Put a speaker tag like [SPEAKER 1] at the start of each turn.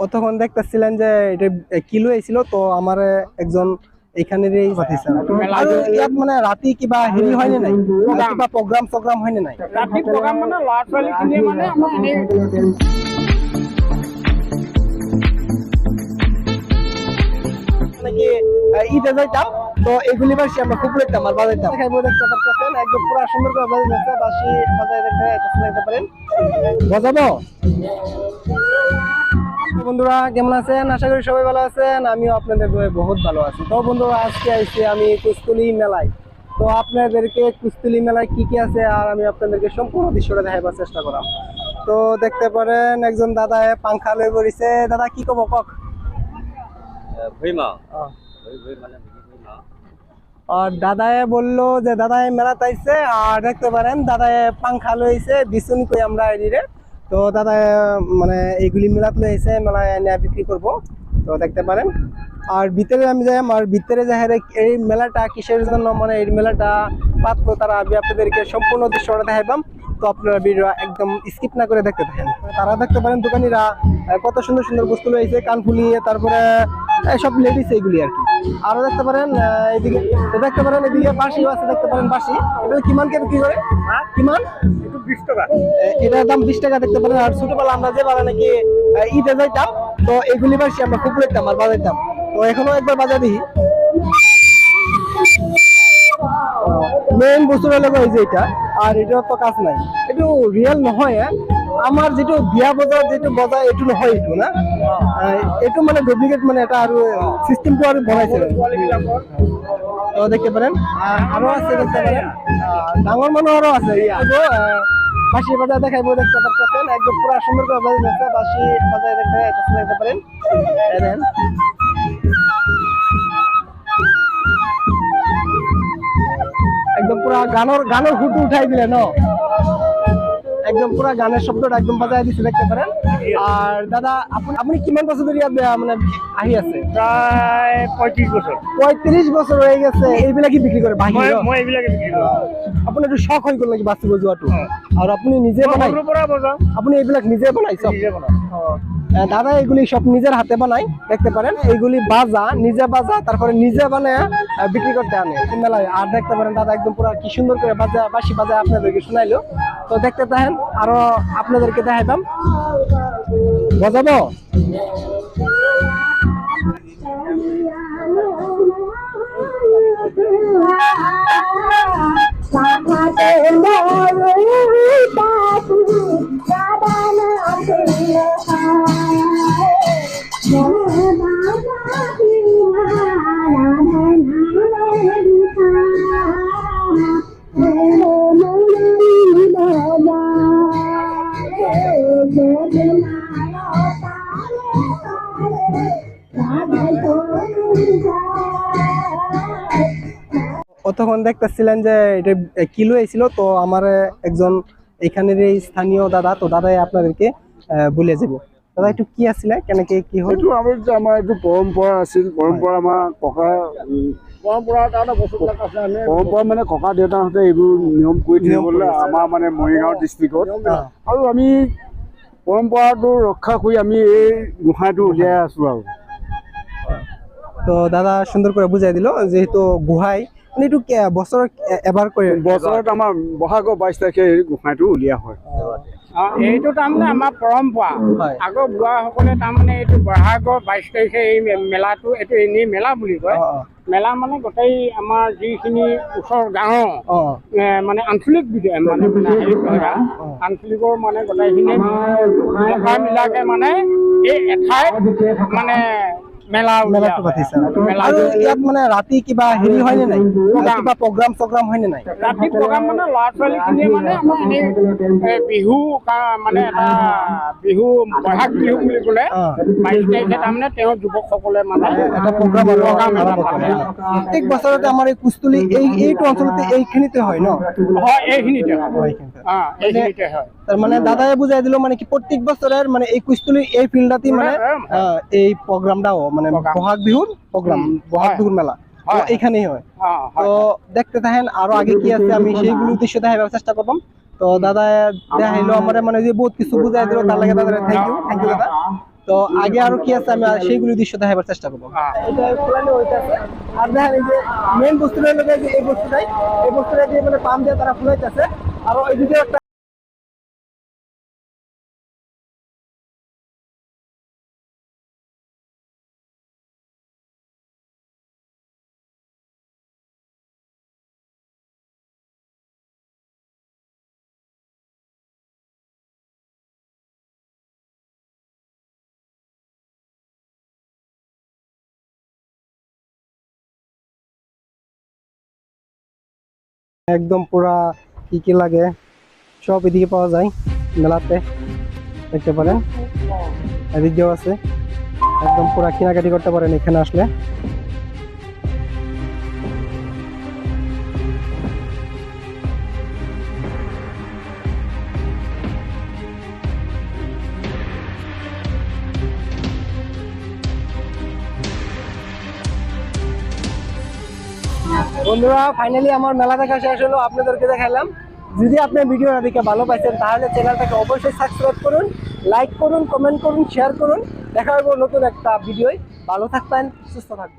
[SPEAKER 1] অতক্ষণ দেখতেছিলেন যে এটা কিলো ছিল, তো আমার একজন এখানেরই আর ইয়াত মানে রাতি কিবা হেৰি হয়নে নাই, কিবা প্ৰগ্ৰাম হয়নে নাই?
[SPEAKER 2] ৰাতি প্ৰগ্ৰাম মানে ল'ৰা ছোৱালীখিনিয়ে মানে আমাৰ এনেই
[SPEAKER 1] নাকি ঈদে যাইতাম, তো এগুলি বাসি আমরা খুব লইতাম আর বাজাইতাম। খাইবো দেখতে পারতেছেন একদম পুরো সুন্দর করে বাজাইতেছে, বাসি বাজাই দেখতে পারেন। বাজাবো বন্ধুরা, কেমন আছেন? আশা করি সবাই ভালো আছেন, আমিও আপনাদের বহুত ভালো আছি। তো বন্ধুরা, আজকে আইছি আমি কুস্তলি মেলায়। তো আপনাদেরকে কুস্তলি মেলায় কি কি আছে আর আমি আপনাদেরকে সম্পূর্ণ দৃশ্যটা দেখাবার চেষ্টা করাম। তো দেখতে পারেন একজন দাদা পাংখা লই পড়িছে। দাদা কি কব কক? আর দাদায় বললো যে দাদায় মেলা তাইছে, আর দেখতে পারেন দাদায় পাংখা লইছে বিচুনি কই আমরা এদিকে। তো দাদা মানে এইগুলি মেলাত লইছে, মেলায় এনে বিক্রি করব। তো দেখতে পারেন আর ভিতরে আমি যাই, আর ভিতরে যাই এই মেলাটা কিসের জন্য মানে এই মেলাটা পাতলো তারা আমি আপনাদেরকে সম্পূর্ণ দৃশ্যটা দেখাইবাম। তো আপনারা ভিডিও একদম স্কিপ না করে দেখতে থাকেন। তারা দেখতে পারেন দোকানিরা কত সুন্দর সুন্দর বস্তু রয়েছে, কানফুলি, তারপরে সব লেডিস এইগুলি আর কি। আরো দেখতে পারেন এইদিকে, দেখতে পারেন এদিকে বাঁশিও আছে, দেখতে পারেন বাঁশি। এটা কিমান কে বিক্রি করে? কিমান?
[SPEAKER 2] 20 টাকা।
[SPEAKER 1] এটার দাম 20 টাকা দেখতে পারেন। আর ছোটবেলা আমরা যে বাড়া নাকি ঈদে যাইতাম, তো এগুলি বাঁশি আমরা খুব লইতাম আর বাজাইতাম। তো এখনো একবার বাজাই দিই। মেইন বস্তু হলো এই যে এটা, আর এটার তো কাজ নাই, একটু রিয়েল নহয়। আমার যেটো বিয়া বজার যেটো বজায় এটু নহয়, এটু না এটু মানে ডুপ্লিকেট, মানে এটা আর সিস্টেমটো আর বনাইছে। তো দেখতে পারেন আরো আছে, দেখতে পারেন ডাঙর মানুষেরও আছে। বাঁশি বাজায় দেখাইবো, দেখতে পারতেছেন একদম পুরো সুন্দর করে বাজাইছে, বাঁশি বাজায় দেখতে পারেন। একদম পুরা গানের হুটু উঠাই দিলে ন, একদম পুরা গানের শব্দটা একদম বাজায় দিচ্ছে, দেখতে পারেন। আর দাদা আপনি কিমান বছর ধরে মানে আহি আছে?
[SPEAKER 2] প্রায় 35 বছর।
[SPEAKER 1] 35 বছর হয়ে গেছে এইবিলাক কি বিক্রি করে?
[SPEAKER 2] মই এইবিলাকে বিক্রি কৰো।
[SPEAKER 1] আপুনি একটু শখ হৈ গ'ল নাকি বাচিব যোৱাটো? আৰু আপুনি নিজে বনাই? আপুনি এইবিলাক নিজে বনাইছে? দাদা এগুলি সব নিজের হাতে বানাই, দেখতে পারেন এইগুলি বাজা নিজে বাজা, তারপরে নিজে বানায় বিক্রি করতে আনে মেলায়। আর দেখতে পারেন দাদা একদম পুরো কি সুন্দর করে বাজা বাঁশি বাজায় আপনাদেরকে শোনাইলো। তো দেখতে থাকেন, আরো আপনাদেরকে দেখাইতাম। বাজাবো অতক্ষণ দেখতেছিলেন যে এটা কিলো ছিল, তো আমার একজন এখানের স্থানীয় দাদা, তো দাদাই আপনাদেরকে বলে যাব। দাদা একটু কি আছিল, কেনেকে কি হল?
[SPEAKER 3] এইটো আমাৰ এইটো পৰম্পৰা আছিল, পৰম্পৰা আমাৰ ককা পৰম্পৰা মানে ককা দেউতাহঁতে এইবোৰ নিয়ম কৰি থাকিবলৈ আমাৰ মানে মৰিগাঁও ডিষ্ট্ৰিক্টত, আৰু আমি পৰম্পৰাটো ৰক্ষা কৰি আমি এই গোসাঁইটো উলিয়াই আছো আৰু।
[SPEAKER 1] তো দাদা সুন্দর করে বুঝাই দিল, যেহেতু গুহাই মানে এইটো বছৰত এবাৰ কৰে,
[SPEAKER 3] বছৰত আমাৰ বহাগৰ 22 তাৰিখে এই গোসাঁইটো উলিওৱা হয়।
[SPEAKER 2] এইটো তাৰমানে আমাৰ পৰম্পৰা। আগৰ বুঢ়াসকলে তাৰমানে এইটো বহাগৰ 22 তাৰিখে এই মেলাটো, এইটো এনেই মেলা বুলি কয়। মেলা মানে গোটেই আমাৰ যিখিনি ওচৰ গাঁৱৰ মানে আঞ্চলিক মানে হেৰি কৰা আঞ্চলিকৰ মানে গোটেইখিনি মিলাকে মানে এই এঠাইত মানে মেলাটো পাতিছে। আৰু ইয়াত মানে ৰাতি কিবা হেৰি হয়নে নাই, কিবা প্ৰগ্ৰাম হয়নে নাই? ৰাতি প্ৰগ্ৰাম মানে ল'ৰা ছোৱালীখিনিয়ে মানে আমাৰ এনেই বিহু মানে এটা বিহু, বহাগ বিহু বুলি ক'লে 22 তাৰিখে তাৰমানে তেওঁ যুৱকসকলে মানে এটা প্ৰগ্ৰাম প্ৰত্যেক বছৰতে আমাৰ এই কুস্তলি এইটো অঞ্চলতে এইখিনিতে হয় ন? হয়, এইখিনিতে হয়। তার মানে দাদাই বুঝাই দিল মানে কি প্রত্যেক বছরের মানে এই কুস্তলি এই ফিল্ডাতেই মানে এই প্রোগ্রামটাও মানে বহাগ বিহুর প্রোগ্রাম, বহাগ বিহুর মেলা এইখানেই হয়। তো দেখতে থাকেন, আরো আগে কি আছে আমি সেইগুলো উদ্দেশ্য দেখাবার চেষ্টা করব।
[SPEAKER 1] তো দাদা দেখাইলো আমার মানে যে বহুত কিছু বুঝাই দিল, তার লাগে দাদা থ্যাংক ইউ দাদা। তো আগে আরো কি আছে আমি সেইগুলো দৃশ্য দেখাবার চেষ্টা করবো। এটা খোলানো হইতাছে, আর দেখেন এই যে মেন বস্তুটা হলো যে এই বস্তুটা দিয়ে মানে পাম্প দিয়ে তারা ফুলাইতেছে। আর ওইদিকে একটা একদম পুরা কি কি লাগে সব এদিকে পাওয়া যায় মেলাতে, দেখতে পারেন এদিক দিয়েও আছে। একদম পুরা কেনাকাটি করতে পারেন এখানে আসলে। বন্ধুরা ফাইনালি আমার মেলা দেখা শেষ হলো, আপনাদেরকে দেখাইলাম। যদি আপনি ভিডিওটা দেখে ভালো পাইছেন তাহলে চ্যানেলটাকে অবশ্যই সাবস্ক্রাইব করুন, লাইক করুন, কমেন্ট করুন, শেয়ার করুন। দেখা হবে নতুন একটা ভিডিওয়। ভালো থাকবেন, সুস্থ থাকবেন।